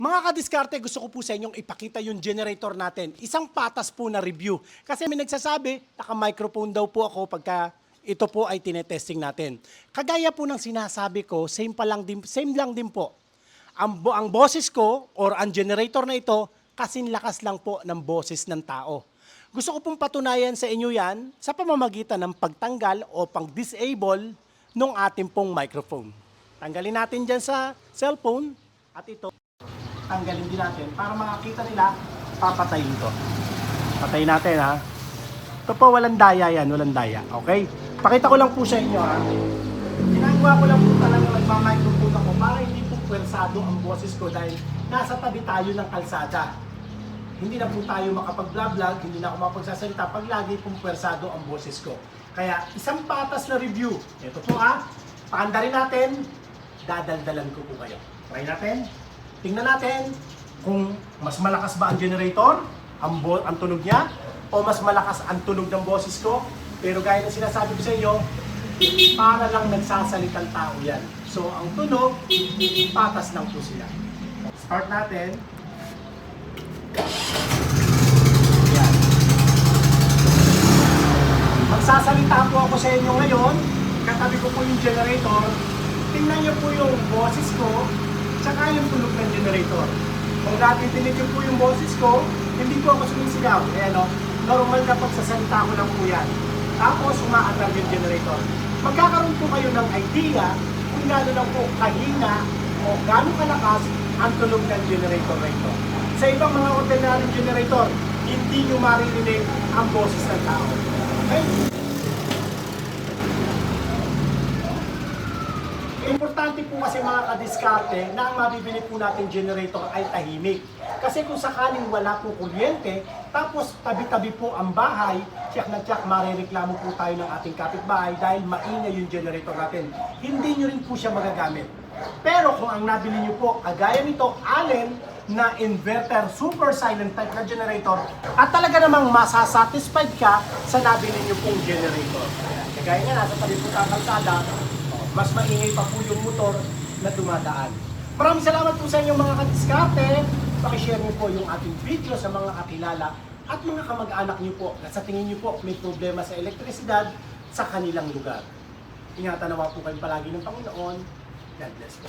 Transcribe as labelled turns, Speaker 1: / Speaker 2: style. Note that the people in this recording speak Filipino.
Speaker 1: Mga kadiskarte, gusto ko po sa inyong ipakita yung generator natin. Isang patas po na review. Kasi may nagsasabi, naka-microphone daw po ako pagka ito po ay tinetesting natin. Kagaya po ng sinasabi ko, same lang din po. Ang boses ko or ang generator na ito, kasing lakas lang po ng boses ng tao. Gusto ko pong patunayan sa inyo yan sa pamamagitan ng pagtanggal o pang-disable ng ating pong microphone. Tanggalin natin dyan sa cellphone at ito. Tanggalin din natin para makakita nila, papatayin to. Patayin natin ha. Ito po, walang daya yan, walang daya. Okay? Pakita ko lang po sa inyo ha. Ginagawa ko lang po talaga nagmamicrophone ako para hindi po pwersado ang boses ko dahil nasa tabi tayo ng kalsada. Hindi na po tayo makapag-vlog, hindi na ako mapagsasalita pag lagi pong pwersado ang boses ko. Kaya isang patas na review. Ito po ha. Pakandarin natin, dadaldalan ko po kayo. Try natin. Tingnan natin kung mas malakas ba ang generator, ang tunog niya, o mas malakas ang tunog ng boses ko. Pero gaya ng sinasabi ko sa inyo, para lang nagsasalitang tao yan. So, ang tunog, patas lang po sila. Start natin. Yan. Magsasalita po ako sa inyo ngayon. Katabi ko po yung generator. Tingnan niyo po yung boses ko, tsaka yung tunog ng generator. Kung natitinig niyo po yung boses ko, hindi po ako sumisigaw. Ayan o, normal na pagsasalita ko lang po yan. Tapos, umaandar yung generator. Magkakaroon po kayo ng idea kung gano'n lang po kahina o gano'n kalakas ang tunog ng generator na ito. Sa ibang mga ordinaryong generator, hindi nyo maririnig ang boses ng tao. Okay? Importante po kasi mga kadiskarte na ang mabibili po natin generator ay tahimik. Kasi kung sakaling wala po kuryente, tapos tabi-tabi po ang bahay, tiyak na tiyak marireklamo po tayo ng ating kapitbahay dahil maingay yung generator natin. Hindi nyo rin po siya magagamit. Pero kung ang nabili nyo po, kagaya nito, Allen na inverter, super silent type na generator, at talaga namang masasatisfied ka sa nabili nyo pong generator. Kagaya nga, nasa tabi po ng kalsada, mas maingay pa po yung motor na dumadaan. Maraming salamat po sa inyong mga kadiskarte. Pakishare niyo po yung ating video sa mga kakilala at mga kamag-anak niyo po na sa tingin niyo po may problema sa elektrisidad sa kanilang lugar. Ingatan nawa po kayo palagi ng Panginoon. God bless po.